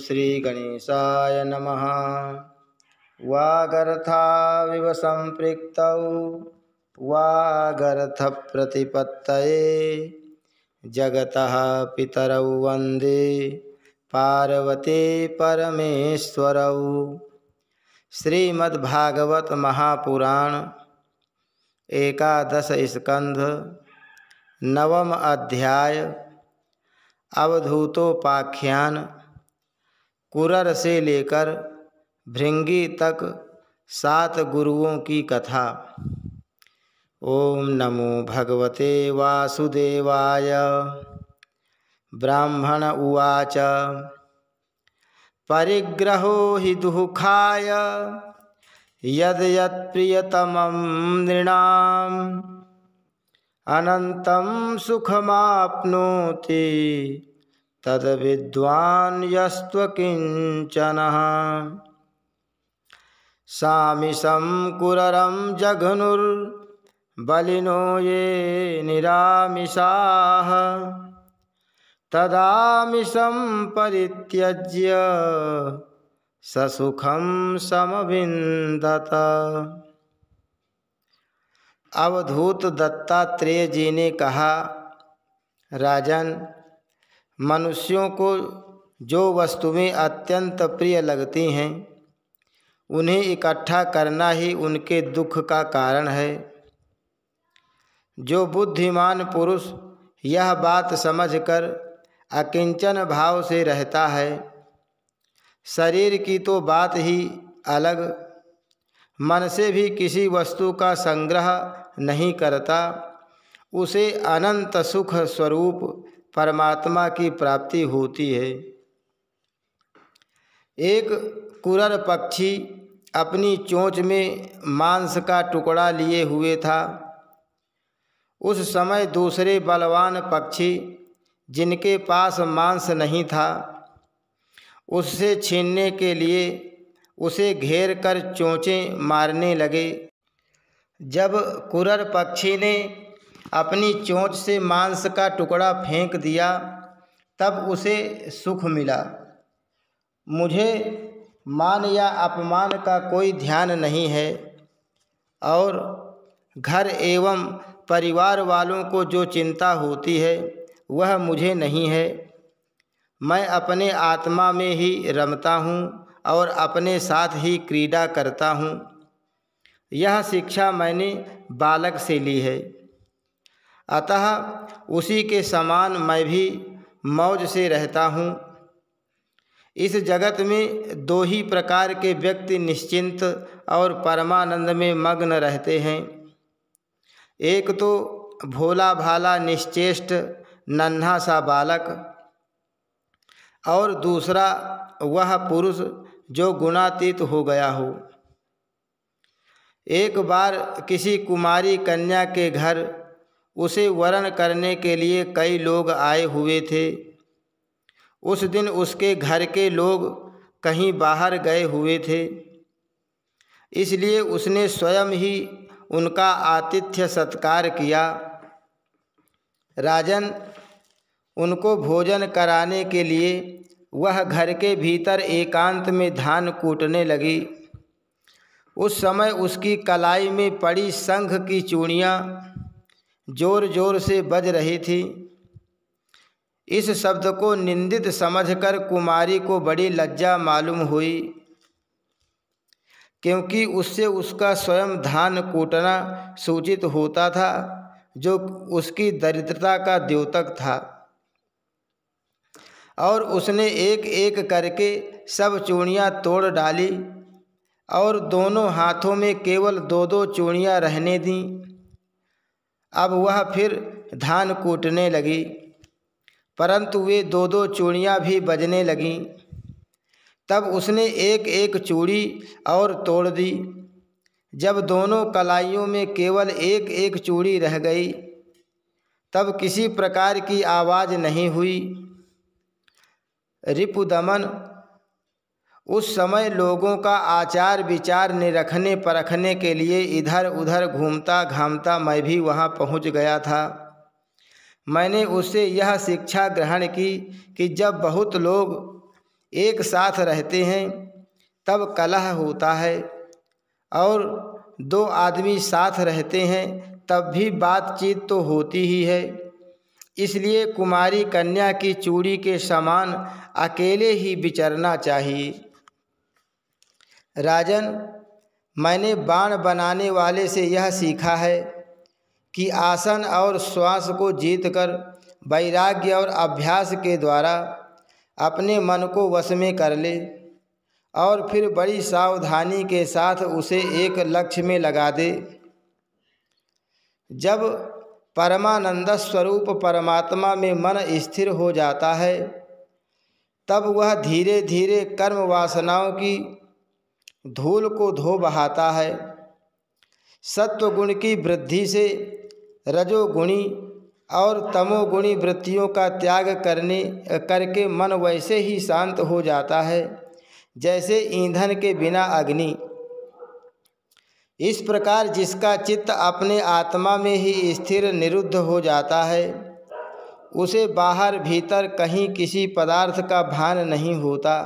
श्रीगणेशाय नमः। वागर्थाविव सम्पृक्तौ वागर्थप्रतिपत्तये जगतः पितरौ वन्दे पार्वती परमेश्वरौ। श्रीमद्भागवत महापुराण एकादश स्कंध नवम अध्याय अवधूतोपाख्यान। कुरर से लेकर भृंगी तक 7 गुरुओं की कथा। ओम नमो भगवते वासुदेवाय। ब्राह्मण उवाच परिग्रहो हि दुःखाय यद् यत् प्रियतमं नृणाम् अनन्तं सुखमाप्नोति तद्विद्वान् यस्त्वकिञ्चनः। सामिषं कुररं जघनुर्बलिनो ये निरामिषाः तदामिषं परित्यज्य ससुखं समविन्दत। अवधूत दत्तात्रेय जी ने कहा, राजन, मनुष्यों को जो वस्तुएं अत्यंत प्रिय लगती हैं उन्हें इकट्ठा करना ही उनके दुख का कारण है। जो बुद्धिमान पुरुष यह बात समझकर अकिंचन भाव से रहता है, शरीर की तो बात ही अलग, मन से भी किसी वस्तु का संग्रह नहीं करता, उसे अनंत सुख स्वरूप परमात्मा की प्राप्ति होती है। एक कुरर पक्षी अपनी चोंच में मांस का टुकड़ा लिए हुए था। उस समय दूसरे बलवान पक्षी जिनके पास मांस नहीं था, उससे छीनने के लिए उसे घेर कर चोंचें मारने लगे। जब कुरर पक्षी ने अपनी चोंच से मांस का टुकड़ा फेंक दिया तब उसे सुख मिला। मुझे मान या अपमान का कोई ध्यान नहीं है और घर एवं परिवार वालों को जो चिंता होती है वह मुझे नहीं है। मैं अपने आत्मा में ही रमता हूँ और अपने साथ ही क्रीड़ा करता हूँ। यह शिक्षा मैंने बालक से ली है, अतः उसी के समान मैं भी मौज से रहता हूँ। इस जगत में 2 ही प्रकार के व्यक्ति निश्चिंत और परमानंद में मग्न रहते हैं। एक तो भोला भाला निश्चेष्ट नन्हा सा बालक, और दूसरा वह पुरुष जो गुणातीत हो गया हो। एक बार किसी कुमारी कन्या के घर उसे वरण करने के लिए कई लोग आए हुए थे। उस दिन उसके घर के लोग कहीं बाहर गए हुए थे, इसलिए उसने स्वयं ही उनका आतिथ्य सत्कार किया। राजन, उनको भोजन कराने के लिए वह घर के भीतर एकांत में धान कूटने लगी। उस समय उसकी कलाई में पड़ी शंख की चूड़ियाँ जोर जोर से बज रही थी। इस शब्द को निंदित समझकर कुमारी को बड़ी लज्जा मालूम हुई, क्योंकि उससे उसका स्वयं धान कूटना सूचित होता था, जो उसकी दरिद्रता का द्योतक था। और उसने एक एक करके सब चूड़ियाँ तोड़ डाली और दोनों हाथों में केवल 2-2 चूड़ियाँ रहने दीं। अब वह फिर धान कूटने लगी, परंतु वे 2-2 चूड़ियाँ भी बजने लगीं। तब उसने एक एक चूड़ी और तोड़ दी। जब दोनों कलाइयों में केवल एक एक चूड़ी रह गई, तब किसी प्रकार की आवाज़ नहीं हुई। रिपुदमन उस समय लोगों का आचार विचार निरखने परखने के लिए इधर उधर घूमता घामता मैं भी वहाँ पहुँच गया था। मैंने उससे यह शिक्षा ग्रहण की कि जब बहुत लोग एक साथ रहते हैं तब कलह होता है, और दो आदमी साथ रहते हैं तब भी बातचीत तो होती ही है। इसलिए कुमारी कन्या की चूड़ी के समान अकेले ही विचरना चाहिए। राजन, मैंने बाण बनाने वाले से यह सीखा है कि आसन और श्वास को जीतकर वैराग्य और अभ्यास के द्वारा अपने मन को वश में कर ले और फिर बड़ी सावधानी के साथ उसे एक लक्ष्य में लगा दे। जब परमानंद स्वरूप परमात्मा में मन स्थिर हो जाता है तब वह धीरे धीरे कर्म वासनाओं की धूल को धो बहाता है। सत्वगुण की वृद्धि से रजोगुणी और तमोगुणी वृत्तियों का त्याग करके मन वैसे ही शांत हो जाता है जैसे ईंधन के बिना अग्नि। इस प्रकार जिसका चित्त अपने आत्मा में ही स्थिर निरुद्ध हो जाता है उसे बाहर भीतर कहीं किसी पदार्थ का भान नहीं होता।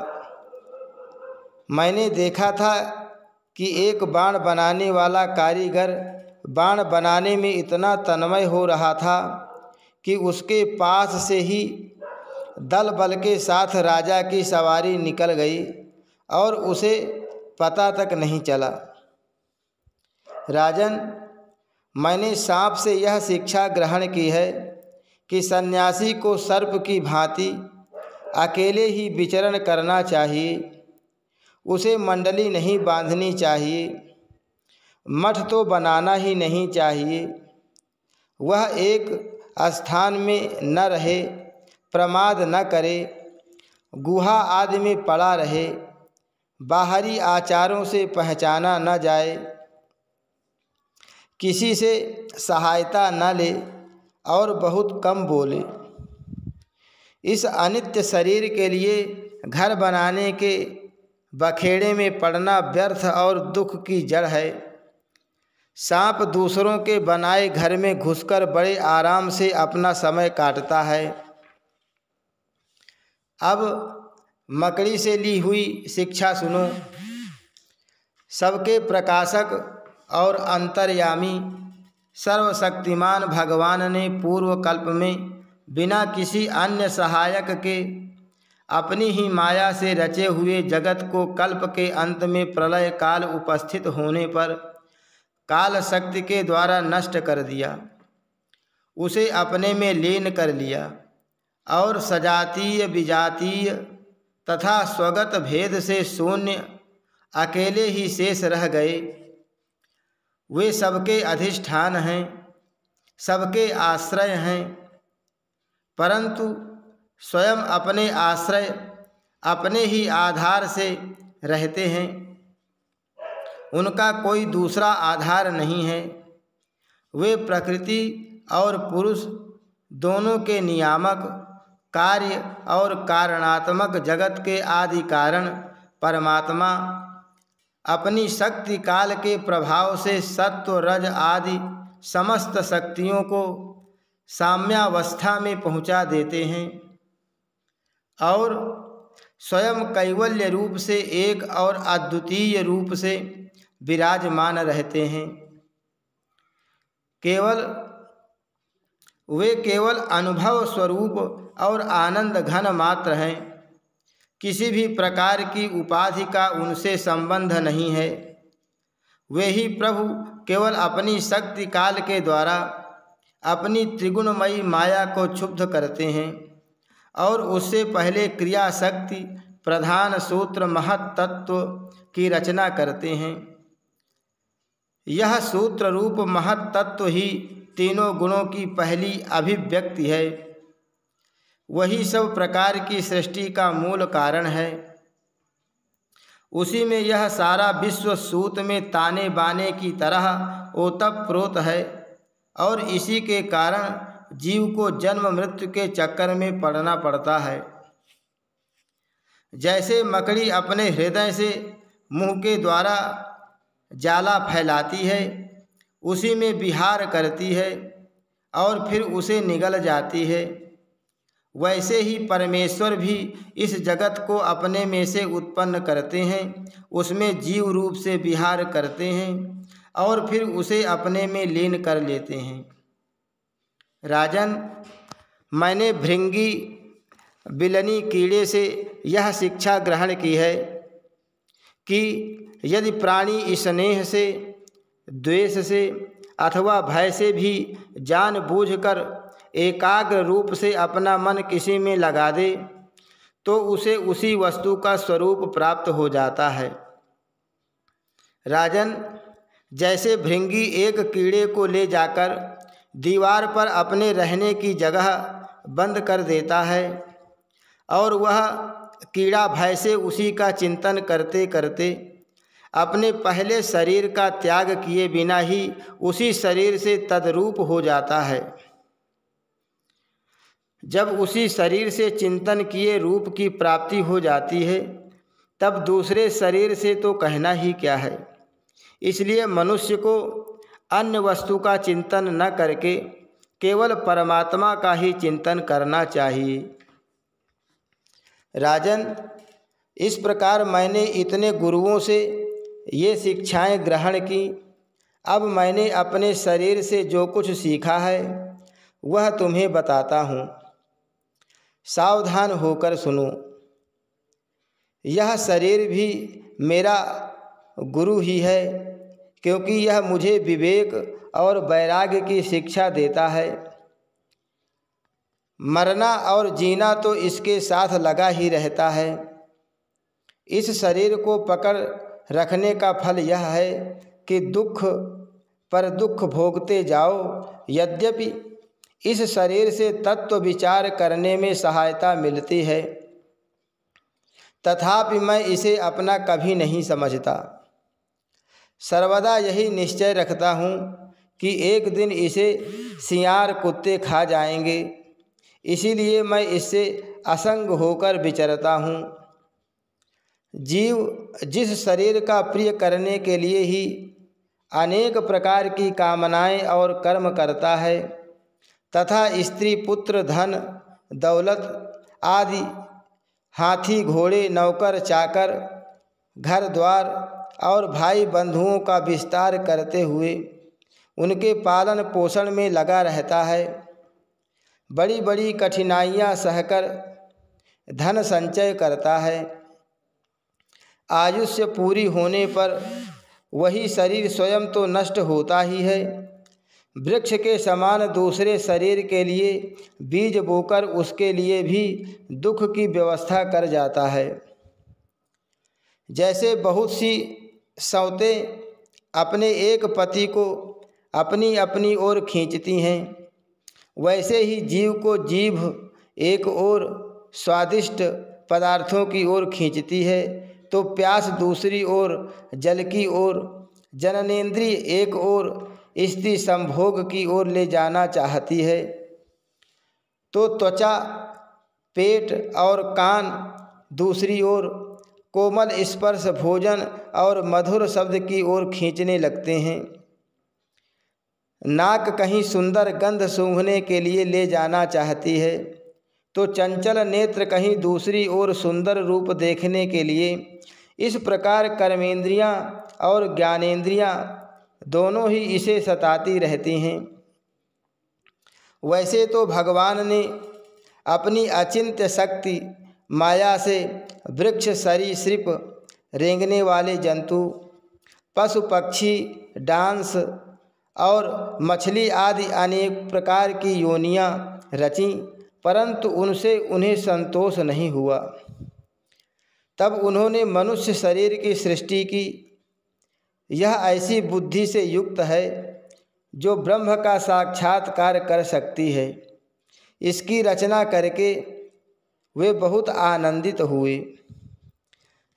मैंने देखा था कि एक बाण बनाने वाला कारीगर बाण बनाने में इतना तन्मय हो रहा था कि उसके पास से ही दल बल के साथ राजा की सवारी निकल गई और उसे पता तक नहीं चला। राजन, मैंने सांप से यह शिक्षा ग्रहण की है कि सन्यासी को सर्प की भांति अकेले ही विचरण करना चाहिए। उसे मंडली नहीं बांधनी चाहिए, मठ तो बनाना ही नहीं चाहिए। वह एक स्थान में न रहे, प्रमाद न करे, गुहा आदि में पड़ा रहे, बाहरी आचारों से पहचाना न जाए, किसी से सहायता न ले और बहुत कम बोले। इस अनित्य शरीर के लिए घर बनाने के बखेड़े में पड़ना व्यर्थ और दुख की जड़ है। सांप दूसरों के बनाए घर में घुसकर बड़े आराम से अपना समय काटता है। अब मकड़ी से ली हुई शिक्षा सुनो। सबके प्रकाशक और अंतर्यामी सर्वशक्तिमान भगवान ने पूर्व कल्प में बिना किसी अन्य सहायक के अपनी ही माया से रचे हुए जगत को कल्प के अंत में प्रलय काल उपस्थित होने पर काल शक्ति के द्वारा नष्ट कर दिया। उसे अपने में लीन कर लिया और सजातीय विजातीय तथा स्वगत भेद से शून्य अकेले ही शेष रह गए। वे सबके अधिष्ठान हैं, सबके आश्रय हैं, परंतु स्वयं अपने आश्रय अपने ही आधार से रहते हैं। उनका कोई दूसरा आधार नहीं है। वे प्रकृति और पुरुष दोनों के नियामक, कार्य और कारणात्मक जगत के आदि कारण परमात्मा अपनी शक्ति काल के प्रभाव से सत्व रज आदि समस्त शक्तियों को साम्यावस्था में पहुंचा देते हैं और स्वयं कैवल्य रूप से एक और अद्वितीय रूप से विराजमान रहते हैं। वे केवल अनुभव स्वरूप और आनंद घन मात्र हैं। किसी भी प्रकार की उपाधि का उनसे संबंध नहीं है। वे ही प्रभु केवल अपनी शक्ति काल के द्वारा अपनी त्रिगुणमयी माया को क्षुब्ध करते हैं और उससे पहले क्रिया शक्ति प्रधान सूत्र महत तत्व की रचना करते हैं। यह सूत्र रूप महत तत्व ही तीनों गुणों की पहली अभिव्यक्ति है। वही सब प्रकार की सृष्टि का मूल कारण है। उसी में यह सारा विश्व सूत में ताने बाने की तरह ओतप्रोत है और इसी के कारण जीव को जन्म मृत्यु के चक्कर में पड़ना पड़ता है। जैसे मकड़ी अपने हृदय से मुंह के द्वारा जाला फैलाती है, उसी में विहार करती है और फिर उसे निगल जाती है। वैसे ही परमेश्वर भी इस जगत को अपने में से उत्पन्न करते हैं, उसमें जीव रूप से विहार करते हैं और फिर उसे अपने में लीन कर लेते हैं। राजन, मैंने भृंगी बिलनी कीड़े से यह शिक्षा ग्रहण की है कि यदि प्राणी स्नेह से, द्वेष से अथवा भय से भी जानबूझकर एकाग्र रूप से अपना मन किसी में लगा दे तो उसे उसी वस्तु का स्वरूप प्राप्त हो जाता है। राजन, जैसे भृंगी एक कीड़े को ले जाकर दीवार पर अपने रहने की जगह बंद कर देता है और वह कीड़ा भय से उसी का चिंतन करते करते अपने पहले शरीर का त्याग किए बिना ही उसी शरीर से तद्रूप हो जाता है। जब उसी शरीर से चिंतन किए रूप की प्राप्ति हो जाती है तब दूसरे शरीर से तो कहना ही क्या है। इसलिए मनुष्य को अन्य वस्तु का चिंतन न करके केवल परमात्मा का ही चिंतन करना चाहिए। राजन, इस प्रकार मैंने इतने गुरुओं से ये शिक्षाएं ग्रहण की। अब मैंने अपने शरीर से जो कुछ सीखा है वह तुम्हें बताता हूँ, सावधान होकर सुनो। यह शरीर भी मेरा गुरु ही है, क्योंकि यह मुझे विवेक और वैराग्य की शिक्षा देता है। मरना और जीना तो इसके साथ लगा ही रहता है। इस शरीर को पकड़ रखने का फल यह है कि दुख पर दुख भोगते जाओ। यद्यपि इस शरीर से तत्व विचार करने में सहायता मिलती है, तथापि मैं इसे अपना कभी नहीं समझता। सर्वदा यही निश्चय रखता हूँ कि एक दिन इसे सियार कुत्ते खा जाएंगे, इसीलिए मैं इससे असंग होकर विचरता हूँ। जीव जिस शरीर का प्रिय करने के लिए ही अनेक प्रकार की कामनाएं और कर्म करता है तथा स्त्री, पुत्र, धन, दौलत आदि, हाथी, घोड़े, नौकर, चाकर, घर द्वार और भाई बंधुओं का विस्तार करते हुए उनके पालन पोषण में लगा रहता है, बड़ी बड़ी कठिनाइयां सहकर धन संचय करता है। आयुष्य पूरी होने पर वही शरीर स्वयं तो नष्ट होता ही है, वृक्ष के समान दूसरे शरीर के लिए बीज बोकर उसके लिए भी दुख की व्यवस्था कर जाता है। जैसे बहुत सी सौतें अपने एक पति को अपनी अपनी ओर खींचती हैं, वैसे ही जीव को जीभ एक ओर स्वादिष्ट पदार्थों की ओर खींचती है तो प्यास दूसरी ओर जल की ओर, जननेंद्रिय एक ओर स्त्री संभोग की ओर ले जाना चाहती है तो त्वचा, पेट और कान दूसरी ओर कोमल स्पर्श, भोजन और मधुर शब्द की ओर खींचने लगते हैं। नाक कहीं सुंदर गंध सूंघने के लिए ले जाना चाहती है तो चंचल नेत्र कहीं दूसरी ओर सुंदर रूप देखने के लिए। इस प्रकार कर्मेंद्रियां और ज्ञानेंद्रियां दोनों ही इसे सताती रहती हैं। वैसे तो भगवान ने अपनी अचिंत्य शक्ति माया से वृक्ष, सरीसृप, रेंगने वाले जंतु, पशु, पक्षी, डांस और मछली आदि अनेक प्रकार की योनियां रचीं, परंतु उनसे उन्हें संतोष नहीं हुआ। तब उन्होंने मनुष्य शरीर की सृष्टि की। यह ऐसी बुद्धि से युक्त है जो ब्रह्म का साक्षात्कार कर सकती है। इसकी रचना करके वे बहुत आनंदित हुए।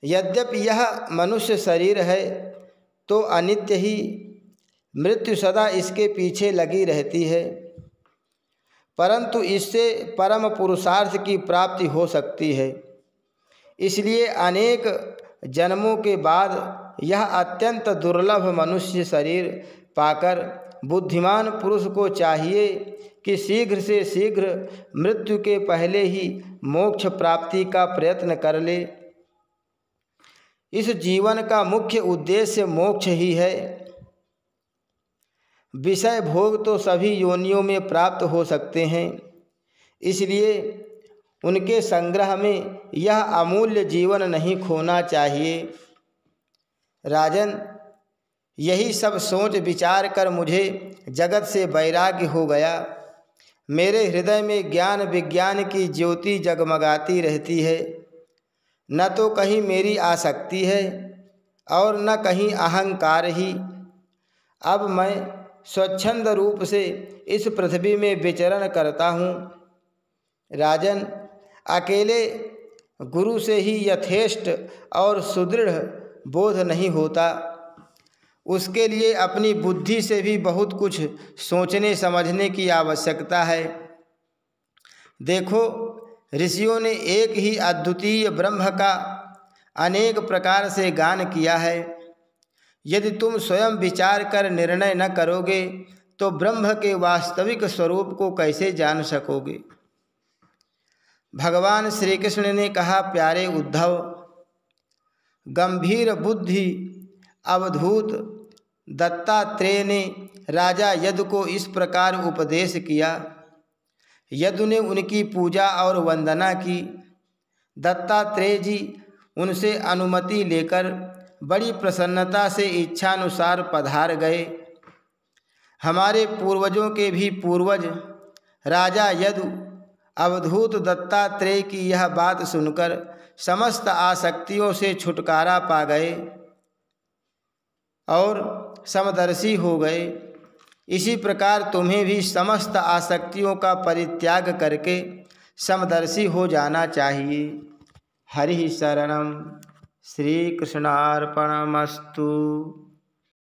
यद्यपि यह मनुष्य शरीर है तो अनित्य ही, मृत्यु सदा इसके पीछे लगी रहती है, परंतु इससे परम पुरुषार्थ की प्राप्ति हो सकती है। इसलिए अनेक जन्मों के बाद यह अत्यंत दुर्लभ मनुष्य शरीर पाकर बुद्धिमान पुरुष को चाहिए कि शीघ्र से शीघ्र मृत्यु के पहले ही मोक्ष प्राप्ति का प्रयत्न कर ले। इस जीवन का मुख्य उद्देश्य मोक्ष ही है। विषय भोग तो सभी योनियों में प्राप्त हो सकते हैं, इसलिए उनके संग्रह में यह अमूल्य जीवन नहीं खोना चाहिए। राजन, यही सब सोच विचार कर मुझे जगत से वैराग्य हो गया। मेरे हृदय में ज्ञान विज्ञान की ज्योति जगमगाती रहती है। न तो कहीं मेरी आसक्ति है और न कहीं अहंकार ही। अब मैं स्वच्छंद रूप से इस पृथ्वी में विचरण करता हूँ। राजन, अकेले गुरु से ही यथेष्ट और सुदृढ़ बोध नहीं होता, उसके लिए अपनी बुद्धि से भी बहुत कुछ सोचने समझने की आवश्यकता है। देखो, ऋषियों ने एक ही अद्वितीय ब्रह्म का अनेक प्रकार से गान किया है। यदि तुम स्वयं विचार कर निर्णय न करोगे तो ब्रह्म के वास्तविक स्वरूप को कैसे जान सकोगे। भगवान श्री कृष्ण ने कहा, प्यारे उद्धव, गंभीर बुद्धि अवधूत दत्तात्रेय ने राजा यदु को इस प्रकार उपदेश किया। यदु ने उनकी पूजा और वंदना की। दत्तात्रेय जी उनसे अनुमति लेकर बड़ी प्रसन्नता से इच्छानुसार पधार गए। हमारे पूर्वजों के भी पूर्वज राजा यदु अवधूत दत्तात्रेय की यह बात सुनकर समस्त आसक्तियों से छुटकारा पा गए और समदर्शी हो गए। इसी प्रकार तुम्हें भी समस्त आसक्तियों का परित्याग करके समदर्शी हो जाना चाहिए। हरि शरणम। श्री कृष्णार्पणमस्तु।